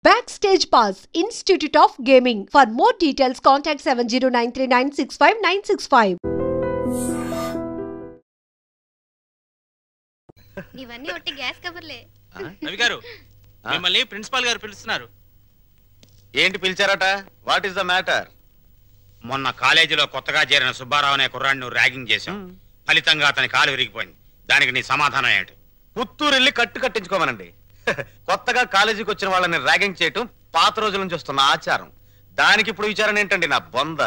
Backstage Pass, Institute of Gaming. For more details, contact 7093965965. ఇవన్నీ ఒట్టి gas కవర్లే. Ravi గారు మిమ్మల్ని ప్రిన్సిపాల్ గారు పిలుస్తున్నారు. ఏంటి పిలిచారట? What is the matter? మొన్న కాలేజీలో కొత్తగా చేరిన సుబ్బారావు అనే కుర్రాడిని ర్యాగింగ్ చేశాం. ఫలితంగా అతని కాలు విరిగిపోయింది. దానికి నీ సమాధానం ఏంటి? పుత్తూరు వెళ్ళి కట్టించుకోమనండి. కొత్తగా కాలేజీకి వచ్చిన వాళ్ళని ర్యాగింగ్ చేయటం పాత రోజుల నుంచి వస్తున్న ఆచారం. దానికి ఇప్పుడు విచారణ ఏంటండి నా బొంద?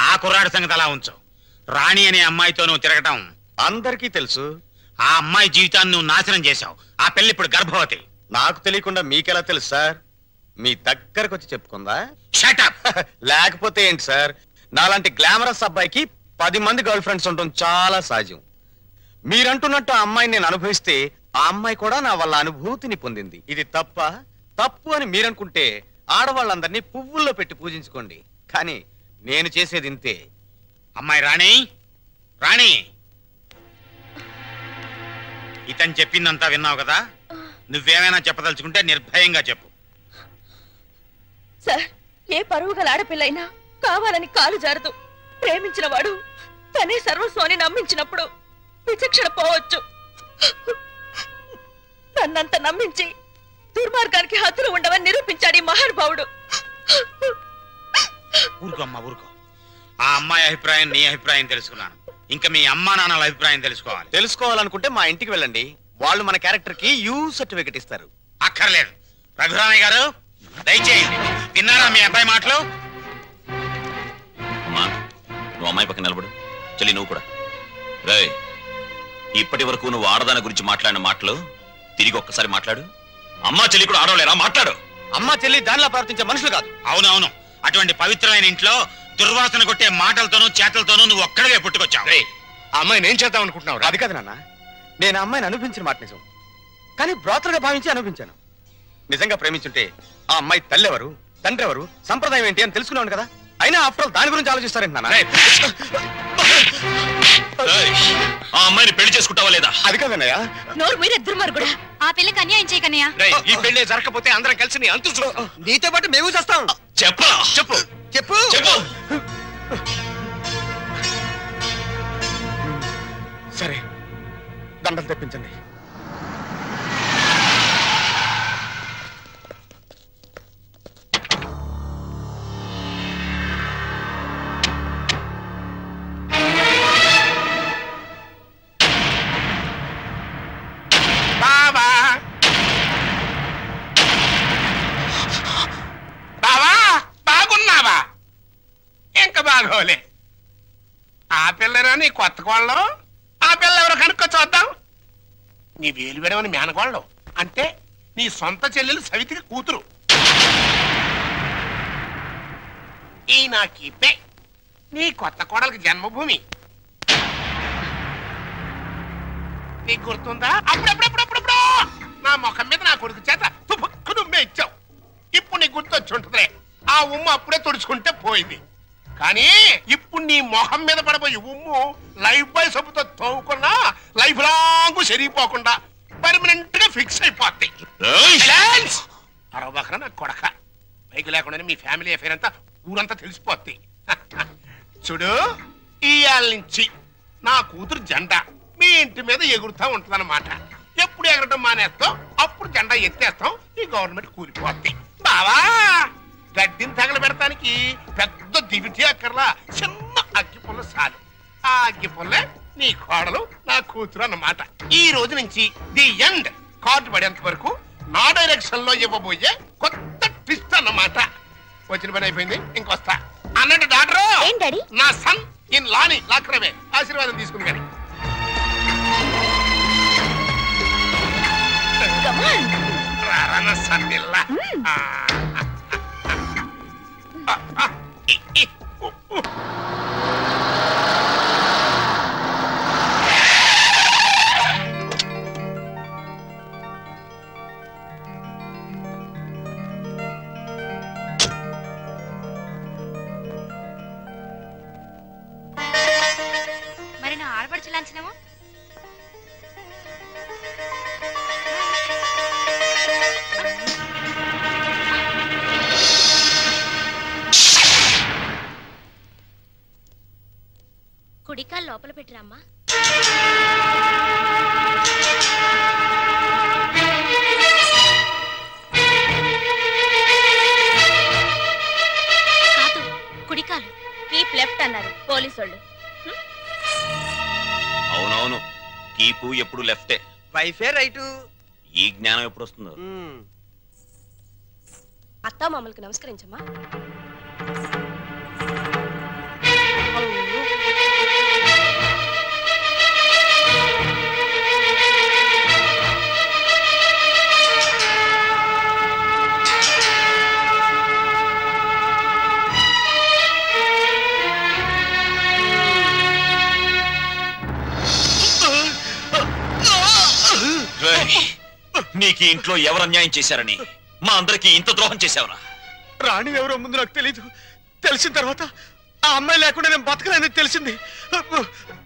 ఆ కుర్రాడి సంగతి అలా ఉంచు. రాణి అనే అమ్మాయితో నువ్వు తిరగటం అందరికీ తెలుసు. ఆ అమ్మాయి జీవితాన్ని నువ్వు నాశనం చేశావు. ఆ పెళ్లి ఇప్పుడు గర్భవతి. నాకు తెలియకుండా మీకెలా తెలుసు సార్? మీ దగ్గరకు వచ్చి చెప్పుకుందా? Shut up. లేకపోతే ఏంటి సార్? నాలాంటి గ్లామరస్ అబ్బాయికి 10 మంది గర్ల్ ఫ్రెండ్స్ ఉండటం చాలా సహజం. మీరంటున్నట్టు ఆ అమ్మాయిని నేను అనుభవిస్తే ఆ అమ్మాయి కూడా నా వల్ల అనుభూతిని పొందింది. ఇది తప్పు అని మీరనుకుంటే ఆడవాళ్ళందరినీ పువ్వుల్లో పెట్టి పూజించుకోండి. కానీ నేను చేసేది ఇంతే. అమ్మాయి రాణి, రాణి, ఇతను చెప్పిందంతా విన్నావు కదా? నువ్వేమైనా చెప్పదలుచుకుంటే నిర్భయంగా చెప్పు. సార్, ఏ పరువు గల ఆడపిల్లైనా కావాలని కాలు జారదు. ప్రేమించిన వాడు తనే సర్వస్వం అని నమ్మించినప్పుడు విచక్షణ పోవచ్చు. నన్నంత నమ్మించి దుర్మార్గానికి హద్దులు ఉండవని నిరూపించాడు ఈ మహానుభావుడు. ఊరుకో అమ్మా, ఊరుకో. ఆ అమ్మాయి అభిప్రాయం నీ అభిప్రాయం తెలుసుకున్నాను. ఇంకా మీ అమ్మా నాన్నల అభిప్రాయం తెలుసుకోవాలి. తెలుసుకోవాలనుకుంటే మా ఇంటికి వెళ్ళండి. వాళ్ళు మన క్యారెక్టర్ కి యూ సర్టిఫికెట్ ఇస్తారు. అక్కర్లేదు. రఘురామయ్య గారు దయచేయండి. విన్నారా మీ అబ్బాయి మాటలు? నువ్వు అమ్మాయి పక్కన నిలబడు. చెల్లి నువ్వు కూడా. రే, ఇప్పటి వరకు నువ్వు ఆడదాని గురించి మాట్లాడిన మాటలు తిరిగి ఒక్కసారి మాట్లాడు. అమ్మా చెల్లి కూడా ఆడలేరా? మాట్లాడు. అమ్మా చెల్లి దానిలా ప్రవర్తించే మనుషులు కాదు. అవునవును. అటువంటి పవిత్రమైన ఇంట్లో దుర్వాసన కొట్టే మాటలతోనూ చేతలతోనూ నువ్వు ఒక్కడే పుట్టుకొచ్చావు. ఆ అమ్మాయిని ఏం చేద్దాం అనుకుంటున్నావు? అది కాదు నాన్న, నేను ఆ అమ్మాయిని అనుభవించిన మాట నిజం. కానీ బ్రోతలుగా భావించి అనుభవించాను. నిజంగా ప్రేమించుంటే ఆ అమ్మాయి తల్లి ఎవరు, తండ్రి ఎవరు, సంప్రదాయం ఏంటి అని తెలుసుకున్నాను కదా. అయినా ఆఫ్టర్ ఆల్ దాని గురించి ఆలోచిస్తారేంటి నాన్న? ఆ అమ్మాయిని పెళ్లి చేసుకుంటావా లేదా? అది కాదన్నయ్య. నోరు మీరే దుర్మార్గుడా. ఆ పిల్లకి అన్యాయం చేయకన్నయ్యా. ఈ పెళ్లి జరగకపోతే అందరం కలిసి నీ అంతు నీతో పాటు మేము చేస్తాం. చెప్పరా? చెప్పు చెప్పు చెప్పు. సరే, దండలు తెప్పించండి. బాగోలే. ఆ పిల్లరా నీ కొత్త కోళ్ళం? ఆ పిల్ల ఎవరో కనుక్కో చూద్దాం. నీ వేలు విడవని మేనకోళ్ళం అంటే నీ సొంత చెల్లెలు సవితికి కూతురు. ఈ నా కీపే నీ కొత్త కోడలకి జన్మభూమి. నీకు గుర్తుందా? అప్పుడప్పుడప్పుడప్పుడప్పుడు నా ముఖం మీద నా కొడుకు చేత తుపుక్కు నువ్వే ఇచ్చావు. ఇప్పుడు నీకు గుర్తొచ్చి ఉంటుందిలే. ఆ ఉమ్ము అప్పుడే తుడుచుకుంటే పోయింది. కానీ ఇప్పుడు నీ మొహం మీద పడబోయే ఉమ్ము లైఫ్ బాయ్ సబ్బుతో తోముకున్నా లైఫ్ లాంగ్ సరిగిపోకుండా పర్మనెంట్ గా ఫిక్స్ అయిపోద్ది. అరవకరా నా కొడక. బైక్ లేకుండానే మీ ఫ్యామిలీ అఫేర్ అంతా ఊరంతా తెలిసిపోద్ది. చూడు, ఇయాల నుంచి నా కూతురు జెండా మీ ఇంటి మీద ఎగురుతా ఉంటుందన్నమాట. ఎప్పుడు ఎగరటం మానేస్తాం అప్పుడు జెండా ఎత్తేస్తాం. ఈ గవర్నమెంట్ కూలిపోద్ది. బావా, గడ్డిని తగలబెడటానికి పెద్ద దివిటి అక్కర్లా, చిన్న అగ్గిపుల్ల చాలు. ఆ అగ్గిపుల్లే నీ కోడలు నా కూతురు అన్నమాట. ఈ రోజు నుంచి ది ఎండ్ కార్డు పడేంత వరకు నా డైరెక్షన్ లో ఇవ్వబోయే కొత్త ట్విస్ట్ అన్నమాట. వచ్చిన పని అయిపోయింది, ఇంకొస్తా. అన్నట్టు డాక్టర్, నా సన్ ఇన్ లాని లాక్రమే ఆశీర్వాదం తీసుకుంది. కానీ రారా సన్నిల్లా. మరి నా ఆడపడుచు లాంఛనమో? కుడికాలు లోపల పెట్టిరమ్మా. కాదు, కుడికాలు. కీప్ లెఫ్ట్ అన్నారు పోలీసోళ్ళు. అవునవును, కీపు ఎప్పుడు లెఫ్టే, వైఫే రైటు. ఈ జ్ఞానం ఎప్పుడు వస్తుందో. అత్త మామూలుకి నమస్కరించమ్మా. నీకు ఇంట్లో ఎవరు అన్యాయం చేశారని మా అందరికి ఇంత ద్రోహం చేశావరా? రాణి ఎవరో ముందు నాకు తెలీదు. తెలిసిన తర్వాత ఆ అమ్మాయి లేకుండా నేను బతకలేని తెలిసింది.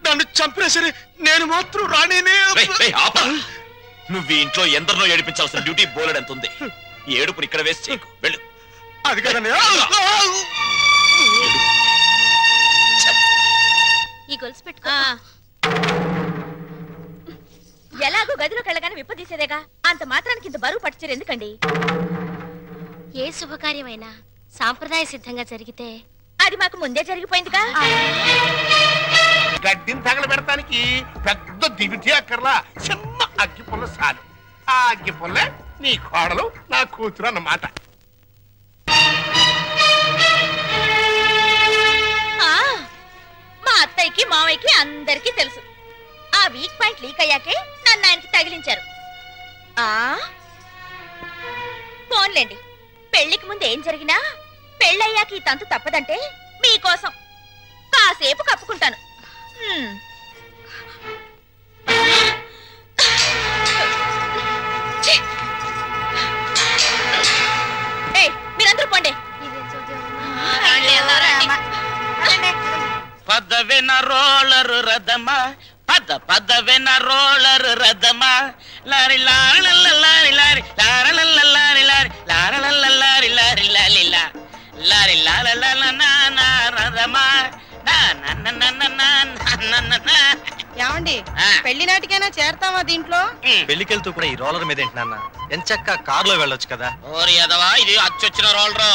నన్ను చంపినా సరే నేను మాత్రం రాణినే. నువ్వు ఈ ఇంట్లో ఎందరినో ఏడిపించాల్సిన డ్యూటీ బోలెడ్ ఎంత ఉంది. ఏడుపుని ఇక్కడ వేసి చేయకు, వెళ్ళు. అది కదండి. ఈ గొలుసు పెట్టుకో. ఎలాగో గదిలోకి వెళ్ళగానే విప్పదీసేదేగా, అంత మాత్రానికి ఇంత బరువు పట్టుచీరు ఎందుకండి? ఏ శుభకార్యమైనా సాంప్రదాయ సిద్ధంగా జరిగితే అది మాకు ముందే జరిగిపోయిందిగా. గడ్డిని తగలబెడటానికి పెద్ద దివిటి అక్కర్లా, చిన్న అగ్గి పుల్ల చాలు. ఆ అగ్గి పుల్లే నీ కోడలు నా కూతురు అన్నమాట. మా అత్తయ్యకి మావయ్యకి అందరికీ తెలుసు. ఆ వీక్ పాయింట్ లీక్ అయ్యాకే నన్ను ఆయనకి తగిలించారు. ఫోన్లేండి, పెళ్లికి ముందు ఏం జరిగినా పెళ్ళయ్యాక ఈ తంతు తప్పదంటే మీకోసం కాసేపు కప్పుకుంటాను. మీరందరూ పోండి. పదవిన రోలరు రథమా, పదవిన రోలరు రథమా, లారి లారి లారి లారి లారి లారి లారి లారి లారి లారి రథమా. ఏమండి, పెళ్లి నాటికైనా చేరతావా దీంట్లో? పెళ్లికెళ్తూ కూడా ఈ రోలర్ మీద ఏంటి నాన్న? ఎంచక్క కారులో వెళ్ళొచ్చు కదా. ఓరి యదవా, ఇది అచ్చొచ్చిన రోలరు.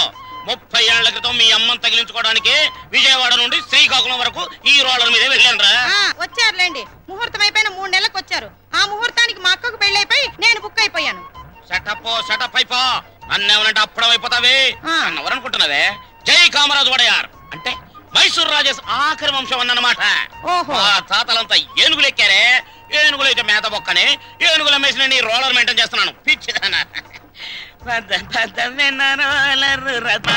30 ఏళ్ల క్రితం మీ అమ్మని తగిలించుకోవడానికి విజయవాడ నుండి శ్రీకాకుళం వరకు ఈ రోలర్ మీదే వెళ్ళానురా. వచ్చారులేండి, ముహూర్తం అయిపోయిన 3 నెలలకు వచ్చారు. ఆ ముహూర్తానికి మా అక్కకు పెళ్లి అయిపోయి నేను బుక్ అయిపోయాను. సెటప్ అయిపో. నన్నేమనంటే అప్పుడం అయిపోతావే. ఎవరనుకుంటున్నావే? జై కామరాజు వడయార్ అంటే మైసూర్ రాజేష్ ఆఖరి వంశం అన్నమాట. మా తాతలంతా ఏనుగులు ఎక్కారే. ఏనుగులు అయితే మేత బొక్కని ఏనుగుల మేసిన నీ రోలర్ మెయింటైన్ చేస్తున్నాను. పిచ్చిదానా. రోలర్ రథ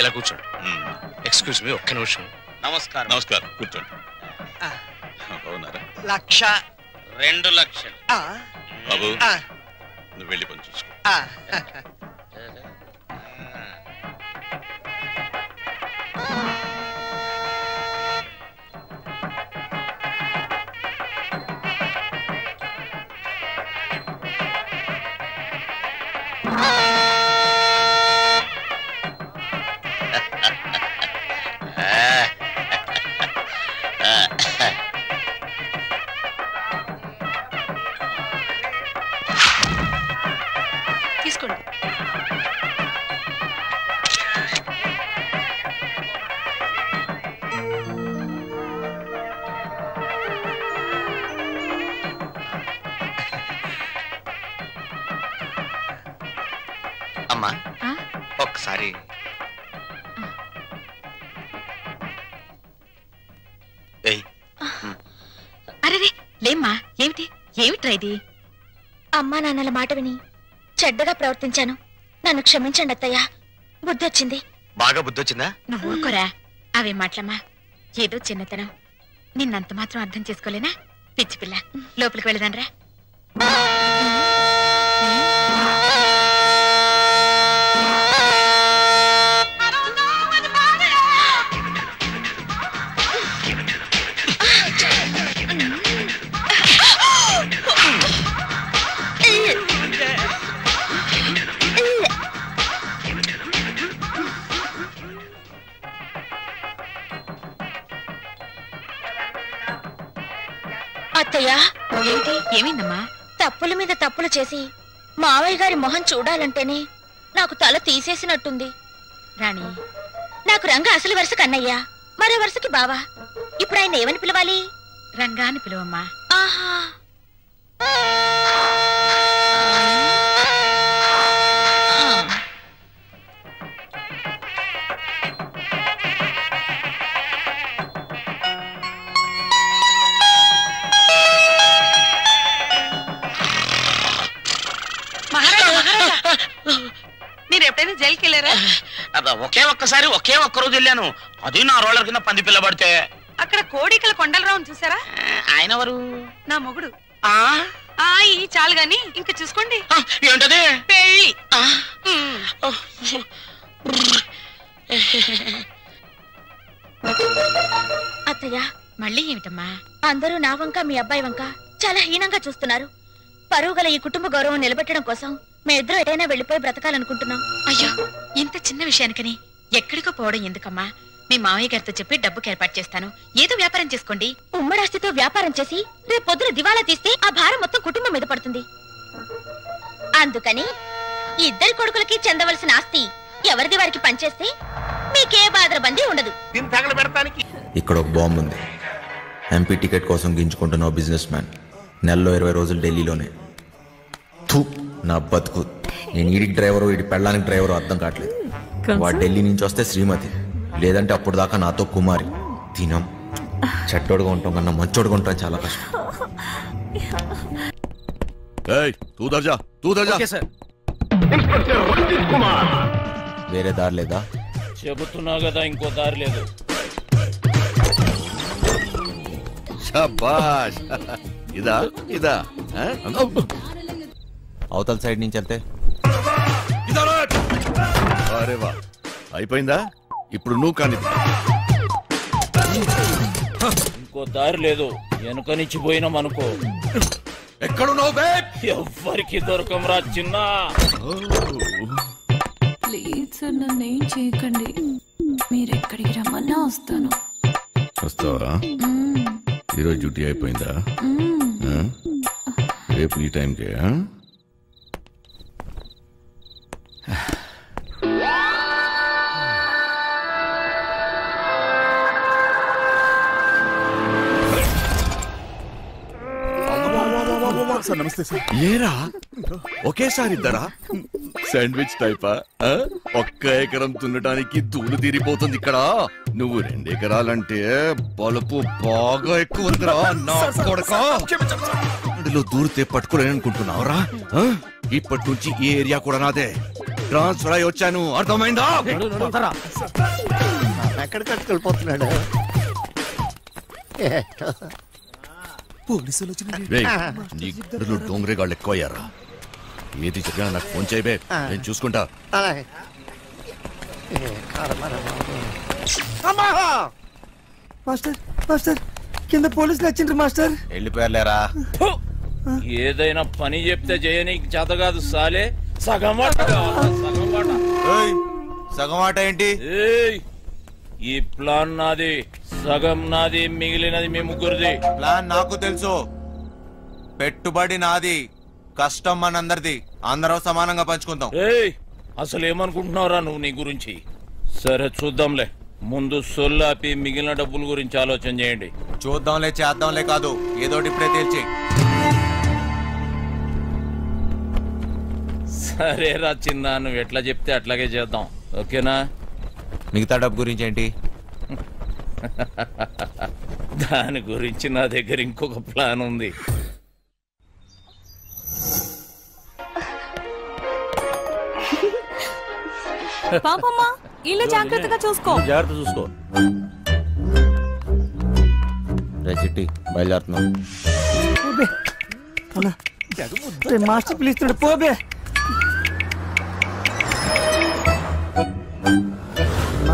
ఇలా కూర్చోండి. ఎక్స్క్యూజ్ మీ, ఒక్క నిమిషం. నమస్కారం. నమస్కారం, కూర్చోండి. బాగున్నారా? 2 లక్షలు. బాబు, నువ్వు వెళ్ళి పని చూసుకో. తీసుకోండి. అమ్మా, ఒక్కసారి అరే లేమ్మా, ఏమిటి ఏమిట్రా ఇది? అమ్మా నాన్నల మాట విని చెడ్డగా ప్రవర్తించాను, నన్ను క్షమించండి అత్తయ్య. బుద్ధి వచ్చింది. బాగా బుద్ధి వచ్చిందా? నువ్వు ఊరుకోరా, అవే మాటలమ్మా. ఏదో చిన్నతనం, నిన్నంత మాత్రం అర్థం చేసుకోలేనా? పిచ్చి పిల్ల, లోపలికి వెళదాన్రా. అత్తయ్యా, ఏంటి? ఏమైందమ్మా? తప్పుల మీద తప్పులు చేసి మావయ్య గారి మొహం చూడాలంటేనే నాకు తల తీసేసినట్టుంది. రాణి, నాకు రంగ అసలు వరుస కన్నయ్యా, మరో వరుసకి బావా. ఇప్పుడు ఆయన ఏమని పిలవాలి? రంగాన్ని పిలువమ్మా. ఆహా, మీరు ఎప్పుడైనా జైలుకి వెళ్ళారా? ఒకే ఒక్కసారి ఒకే ఒక్క రోజు వెళ్ళాను. అది నా రోలర్ కింద పంది పిల్ల పడితే. అక్కడ కోడికల కొండలరావుని చూసారా? ఆయన ఎవరు? నా మొగుడు. ఈ చాలు గాని ఇంకా చూసుకోండి. ఏంటది? పెళ్ళి. అత్తయ్య, మళ్ళీ ఏమిటమ్మా? అందరూ నా వంక మీ అబ్బాయి వంక చాలా హీనంగా చూస్తున్నారు. పరువు గల ఈ కుటుంబ గౌరవం నిలబెట్టడం కోసం మేమిద్దరం ఎటైనా వెళ్లిపోయి బ్రతకాలనుకుంటున్నాం. అయ్యో, ఇంత చిన్న విషయానికని ఎక్కడికో పోవడం ఎందుకమ్మా? మీ మావయ్య గారితో చెప్పి డబ్బుకి ఏర్పాటు చేస్తాను. ఏదో వ్యాపారం చేసుకోండి. ఉమ్మడాస్తితో వ్యాపారం చేసి రేపు పొద్దున దివాలా తీస్తే ఆ భారం మొత్తం కుటుంబం మీద పడుతుంది. అందుకని ఇద్దరి కొడుకులకి చెందవలసిన ఆస్తి ఎవరిది వారికి పనిచేస్తే మీకే బాధరబందీ ఉండదు. ఇక్కడ ఒక బాంబు ఉంది. ఎంపీ టికెట్ కోసం గింజుకుంటున్న బిజినెస్ మ్యాన్ నెలలో 20 రోజులు ఢిల్లీలోనే. నా బతుకు. నేను ఈడికి డ్రైవరు, ఈడి పెళ్ళానికి డ్రైవరు అర్థం కావట్లేదు. వాడు ఢిల్లీ నుంచి వస్తే శ్రీమతి, లేదంటే అప్పుడు దాకా నాతో కుమారి. తినం చెడ్డోడుగా ఉంటాం కన్నా మంచోడుగా ఉంటాం చాలా కష్టం. వేరే దారి లేదా? చెబుతున్నా కదా, ఇంకో దారి లేదు. ఇదా ఇదా అవతల సైడ్ నుంచి వెళ్తే అరేవా, అయిపోయిందా? ఇప్పుడు నువ్వు కానీ ఇంకో దారి లేదు. వెనుక నుంచి పోయినాం అనుకో. ఎక్కడున్నావు బే? ఎవ్వరికి దొరకంరా చిన్న. ప్లీజ్ సార్, నన్ను ఏం చేయకండి. మీరు ఎక్కడికి రమ్మన్నా వస్తాను. వస్తావా? ఈరోజు డ్యూటీ అయిపోయిందా? రేపు ఈ టైంకే? సార్ నమస్తే సార్. ఏరా ఒకేసారి ఇద్దరా? శాండ్విచ్ టైపా? ఒక్క ఎకరం తున్నటానికి తూలు తీరిపోతుంది ఇక్కడ. నువ్వు 2 ఎకరాలంటే బలుపు బాగా ఎక్కువ ఉందిరా నా కొడకా. అందులో దూరితే పట్టుకోలేని అనుకుంటున్నావురా? ఇప్పటి నుంచి ఈ ఏరియా కూడా నాదే. ట్రాన్స్ఫర్ అయి వచ్చాను, అర్థమైందా? ఎక్కడికి వెళ్ళిపోతున్నాడు? పోలీసులు డోంగరేగాళ్ళు ఎక్కువయ్యారా? ఏది చెప్పినా నాకు ఫోన్ చేయబే, నేను చూసుకుంటా. మాస్టర్ మాస్టర్, కింద పోలీసులు వచ్చిండ్రు మాస్టర్. వెళ్ళిపోయారులేరా. ఏదైనా పని చెప్తే చేయనీకి చేత కాదు సాలే. సగం మాట ఏంటి? ఈ ప్లాన్ నాది, సగం నాది, మిగిలినది మీ ముగ్గురిది. ప్లాన్ నాకు తెలుసు. పెట్టుబడి నాది, కష్టం మనందరిది. అందరం సమానంగా పంచుకుందాం. అసలు ఏమనుకుంటున్నావురా నువ్వు నీ గురించి? సరే చూద్దాంలే. ముందు సొల్లాపి మిగిలిన డబ్బుల గురించి ఆలోచన చేయండి. చూద్దాంలే చేద్దాంలే కాదు, ఏదోటి ఇప్పుడే తేల్చి. సరేరా చిన్న, నువ్వు ఎట్లా చెప్తే అట్లాగే చేద్దాం. ఓకేనా? మిగతా డబ్బు గురించి ఏంటి? దాని గురించి నా దగ్గర ఇంకొక ప్లాన్ ఉంది. పాపమ్మా, ఇల్లు జాగ్రత్తగా చూసుకో. జాగ్రత్త చూసుకో. చిట్టి బయలుదేరుతున్నాం. మాస్టర్ పిలుస్తున్నాడు, పోబే.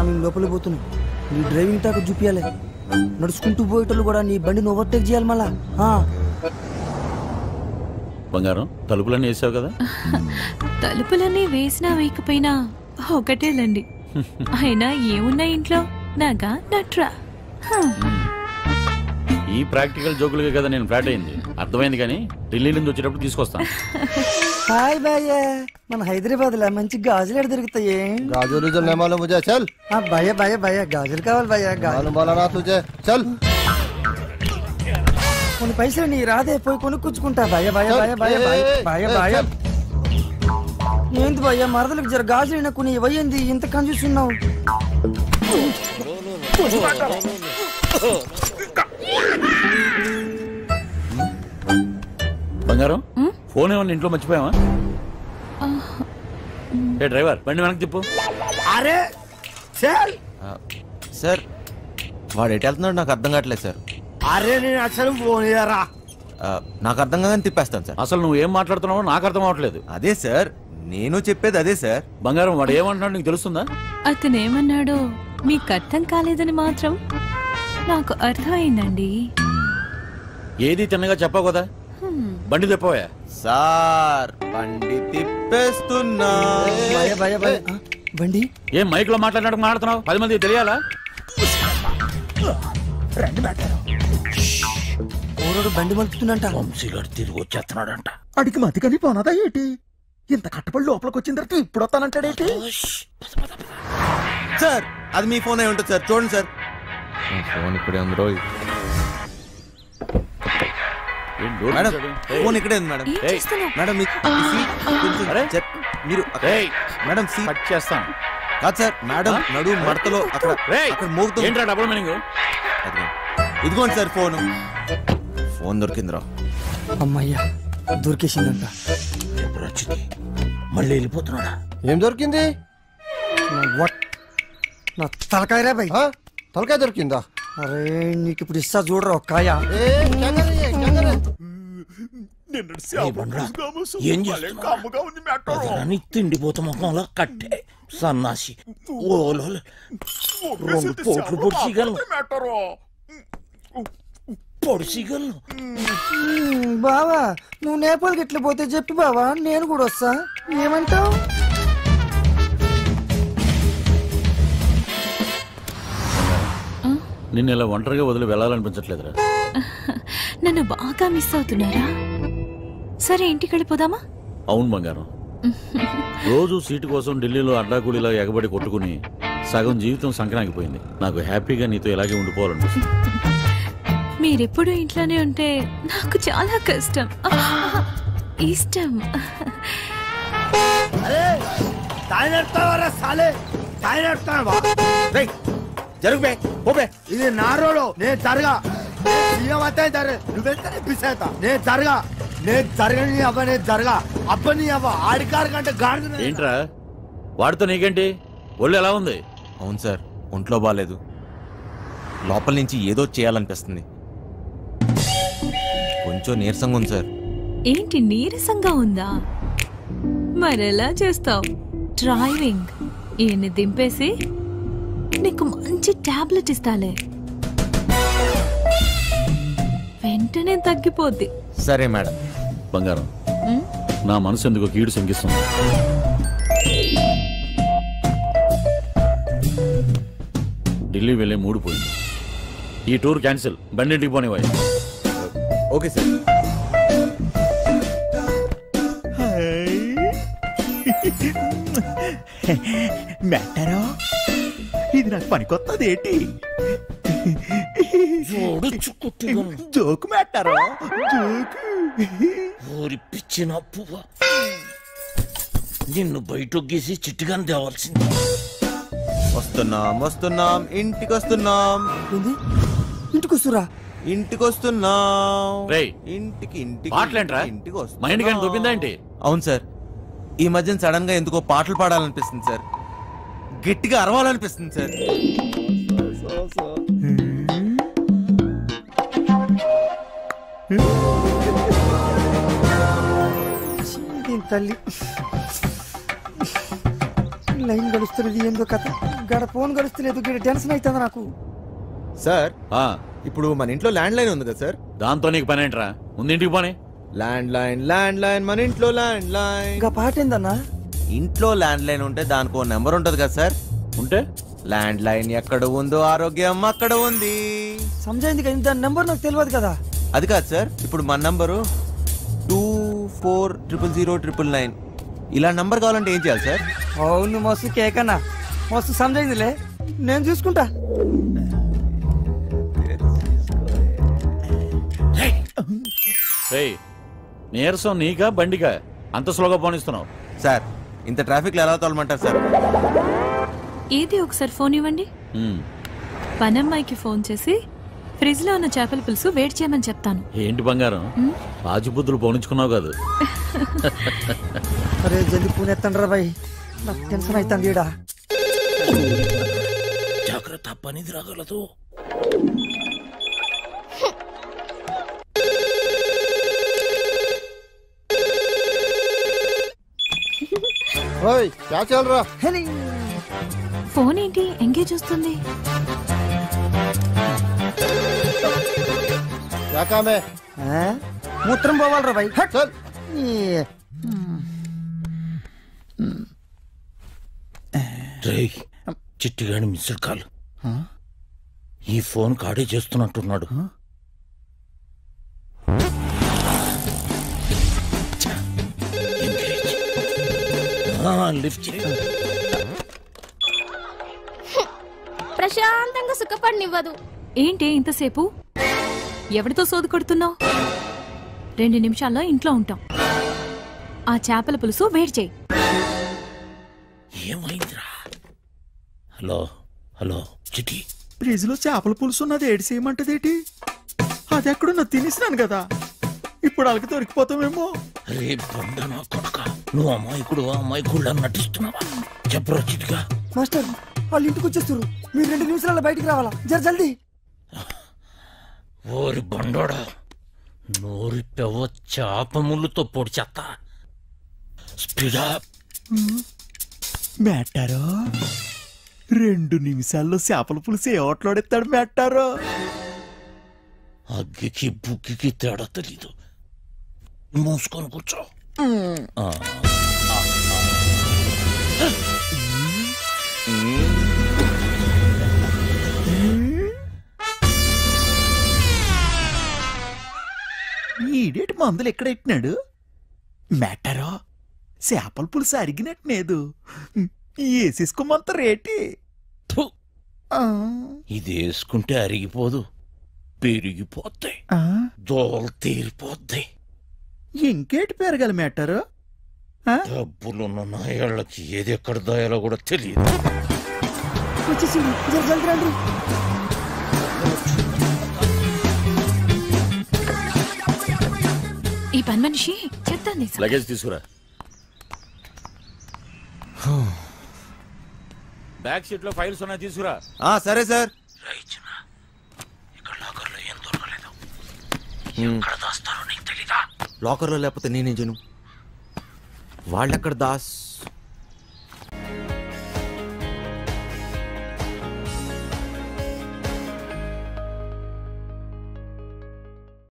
మేము లోపలికి పోతున్నాం. నీ డ్రైవింగ్ టాక్ చూపించాలి. నడుచుకుంటూ పోయేటోళ్ళు కూడా నీ బండిని ఓవర్టేక్ చేయాలి మళ్ళా. బంగారం, తలుపులన్నీ వేసావు కదా? తలుపులన్నీ వేసినా వేయకపోయినా ఒకటేలండి. అయినా ఏమున్నా ఇంట్లో? నాగా నట్రా. ఈ ప్రాక్టికల్ జోకులుగా కదా నేను ఫ్లాట్ అయింది. అర్థమైంది, కానీ ఢిల్లీ నుంచి వచ్చేటప్పుడు తీసుకొస్తాను. హాయ్ భయ్యా, మన హైదరాబాద్ లో మంచి గాజులు ఎక్కడ దొరుకుతాయి? గాజులు ముజే చల్. భయ్యా భయ్యా భయ్యా గాజులు కావాలి భయ్యా. చల్ కొన్ని పైసలు నీ రాదే, పోయి కొనుక్కుంటా. భయ్యా భయ్యా భయ్యా భయ్యా భయ్యా భయ్యా ఏంది భయ్యా, మరదలకు జర గాజులు కొన్ని ఇవ్వయింది, ఇంత కన్ఫ్యూస్తున్నావు. బంగారం, ఫోన్ ఏమన్నా ఇంట్లో మర్చిపోయావా? ఏ డ్రైవర్, బండి వెనక్కి తిప్పు. అరే సార్, వాడు ఎటు వెళ్తున్నాడు నాకు అర్థం కావట్లేదు సార్. అరే నేను అసలు ఫోన్ చేయరా. నాకు అర్థం కాదని తిప్పేస్తాను సార్. అసలు నువ్వు ఏం మాట్లాడుతున్నావో నాకు అర్థం అవ్వట్లేదు. అదే సార్, నేను చెప్పేది అదే సార్. బంగారం, వాడు ఏమంటున్నాడు నీకు తెలుస్తుందా? అతను ఏమన్నాడో మీకు అర్థం కాలేదని మాత్రం నాకు అర్థమైందండి. ఏది తిన్నగా చెప్పావు కదా. బండి తిప్పవా సార్? బండి తిప్పేస్తున్నా. బండి ఏం మైక్ లో మాట్లాడుతున్నావు? 10 మంది తెలియాలా? బండి మలుపుతుందంట. వంశీగాడు తిరిగి వచ్చేస్తున్నాడంట. అడిగి మతికని పోనదా ఏంటి? ఇంత కట్టబడి లోపలికి వచ్చిన తర్వాత ఇప్పుడు వస్తానంటాడేంటి? సార్, అది మీ ఫోన్ అయి ఉంటుంది సార్, చూడండి సార్. ఫోన్ ఇక్కడే ఉంది రోయ్. మేడం, ఫోన్ ఇక్కడే ఉంది మేడం. మేడం మీరు మేడం కట్ చేస్తాను. కాదు సార్, మేడం నడు మడతలో అక్కడ మోగుతుంది. ఏంట్రా డబుల్ మీనింగ్? ఇదిగోండి సార్ ఫోన్. ఫోన్ దొరికిందిరా. అమ్మయ్యా, దొరికేసిందంట. మళ్ళీ వెళ్ళిపోతున్నాడా? ఏం దొరికింది? నా తలకాయ రా భయ్. తలకాయ దొరికిందా? అరే నీకు ఇప్పుడు ఇస్తా చూడరా ఒక్కాయ. ఏం చేస్తున్నావు? తిండిపోత ముఖంలో కట్టే సన్నాసి. ఓలో 2 పోట్లు పొడిచిగలను. బావా, నువ్వు నేపాల్కి ఎట్లా పోతే చెప్పి బావా, నేను కూడా వస్తా. ఏమంటావు? నిన్ను ఇలా ఒంటరిగా వదిలి వెళ్ళాలనిపించట్లేదురా. నన్ను బాగా మిస్ అవుతున్నారా? సరే, ఇంటికి వెళ్ళిపోదామా? అవును బంగారం, రోజు సీటు కోసం ఢిల్లీలో అడ్డాకూడిలా ఎగబడి కొట్టుకుని సగం జీవితం సంక్రాంతిపోయింది. నాకు హ్యాపీగా నీతో ఇలాగే ఉండిపోవాలనిపిస్తుంది. మీరెప్పుడు ఇంట్లోనే ఉంటే నాకు చాలా కష్టం, ఇష్టం. ఇది నా రోడ్, నేను జరగా. నువ్వెంత పిసేత నేను జరగా. నేను జరగని అవ్వ, నేను జరగా అబ్బని అవ్వ. ఆడికారు కంటే గాడి. ఏంట్రా వాడితో నీకేంటి? ఒళ్ళు ఎలా ఉంది? అవును సార్, ఒంట్లో బాగాలేదు. లోపల నుంచి ఏదో చేయాలనిపిస్తుంది. కొంచెం నీరసంగా ఉంది సార్. ఏంటి నీరసంగా ఉందా? మరెలా చేస్తావు? డ్రైవింగ్ ఈయన్ని దింపేసి నీకు మంచి టాబ్లెట్ ఇస్తాలే, వెంటనే తగ్గిపోద్ది. సరే మేడం. బంగారం, నా మనసు ఎందుకో కీడు శంకిస్తుంది. ఢిల్లీ వెళ్ళే మూడు పోయింది. ఈ టూర్ క్యాన్సిల్, బండింటికి పోనివ్వాలి. Okay sir. మెట్టారో ఇది నాకు పనికొత్తది ఏంటి? జోకు మెట్టారో, ఊరి పిచ్చిన పువ్వ. నిన్ను బయటొగ్గేసి చిట్టుగాని తేవాల్సింది. వస్తున్నాం ఇంటికి వస్తున్నాం. ఇంటికి వస్తురా? ఇంటికి వస్తున్నాం. ఇంటికి మా ఇంటికి దొబ్బిందా ఏంటి? అవును సార్, ఈ మధ్యన సడన్ గా ఎందుకో పాటలు పాడాలనిపిస్తుంది సార్, గట్టిగా అరవాలనిపిస్తుంది సార్. తల్లి లైన్ గడుస్తున్నది ఏందో కథ, గడ ఫోన్ గడుస్తలేదు, గడ టెన్షన్ అవుతుంది నాకు. సార్, ఇప్పుడు మన ఇంట్లో ల్యాండ్ లైన్ ఉంది కదా సార్, దాంతో నీకు పని ఏంట్రా? ముందు ఇంటికి పోనీ. ల్యాండ్ లైన్ మన ఇంట్లో ల్యాండ్ లైన్. ఇంకా పాట ఏందన్నా? ఇంట్లో ల్యాండ్ లైన్ ఉంటే దానికి ఓ నెంబర్ ఉంటది కదా సార్. ఉంటే ల్యాండ్ లైన్ ఎక్కడ ఉందో ఆరోగ్యం అక్కడ ఉంది. సమజైంది కదా, దాని నెంబర్ నాకు తెలియదు కదా. అది కాదు సార్, ఇప్పుడు మన నంబరు 240009. ఇలా నంబర్ కావాలంటే ఏం చేయాలి సార్? అవును మస్తు కేకన్నా, మస్తు సమజైందిలే, నేను చూసుకుంటా. నీరసం నీకా బండికా అంత స్లోగా పోనిస్తున్నావు? సార్ ఇంత ట్రాఫిక్ లో ఎలా తోలమంటారు సార్? ఏది ఒకసారి ఫోన్ ఇవ్వండి. పనమ్మాయికి ఫోన్ చేసి ఫ్రిడ్జ్ లో ఉన్న చేపల పులుసు వేడి చేయమని చెప్తాను. ఏంటి బంగారం, రాజుబుద్ధులు పోనించుకున్నావు కాదు? అరే జల్ది పూనెత్తండ్రా బాయ్, నాకు టెన్షన్ అవుతుంది ఈడ. జాగ్రత్త, పనిది రాగలదు. ఓయ్ క్యా చల్ రా? ఫోన్ ఏంటి ఎంగేజ్ వస్తుంది? క్యా కామ్ హై? మూత్రం పోవాలరా బాయ్. చల్. చిట్టిగాని మిస్డ్ కాల్. ఈ ఫోన్ కాడే చేస్తున్నట్టున్నాడు. లిఫ్ట్ చేయి. ప్రశాంతంగా సుఖపడినివ్వదు. ఏంటి ఇంతసేపు? ఎవరితో సోదు కొడుతున్నావు? 2 నిమిషాల్లో ఇంట్లో ఉంటాం. ఆ చేపల పులుసు వేడి చేయి. ఏమైందిరా? హలో హలో చిట్టి, ఫ్రిడ్జ్ లో చేపల పులుసు ఉన్నది ఏడు చేయమంటదేటి? అది ఎక్కడున్నా తినేసినాను కదా, ఇప్పుడు వాళ్ళకి దొరికిపోతామేమో. అరే బండ నా కొడుక, నువ్వు అమ్మాయికుడు అమ్మాయికుడు నటిస్తున్నావా? చెప్పరా చిట్టిగా. మాస్టర్ వాళ్ళు ఇంటికి వచ్చేస్తారు, మీరు 2 నిమిషాల్లో బయటికి రావాలా, జల్దీ. ఓరి బండోడా, నోరి పెవ్వ చేప ముళ్ళుతో పొడి చెత్త. స్పీడా మేటారో 2 నిమిషాల్లో చేపల పులుసు ఏ ఓట్లాడెత్తాడు మేటారో. అగ్గికి బుగ్గికి తేడా తెలీదు. మూసుకొని కూర్చో. ఈడేటి మందులు ఎక్కడ ఎట్టినాడు మేటారో? చేపల పులుసు అరిగినట్లేదు, వేసేసుకోమంత రేటి. ఇది వేసుకుంటే అరిగిపోదు, పెరిగిపోతాయి, దోలు తీరిపోద్ది. ఇంకేటి పెరగాలి మేటారు? డబ్బులున్న నాయాళ్ళకి ఏది ఎక్కడ దాయాలో కూడా తెలియదు. ఈ పని మనిషి చెప్తాను. లగేజ్ తీసుకురా. బ్యాక్ సీట్ లో ఫైల్స్ ఉన్నాయి, తీసుకురా. సరే సార్. ఇక్కడ లాకర్లో ఏం దొరకలేదు. ఎక్కడ దాస్తారో నీకు తెలీదా? లాకర్లో లేకపోతే నేనేం చేయను? వాళ్ళెక్కడ దాస్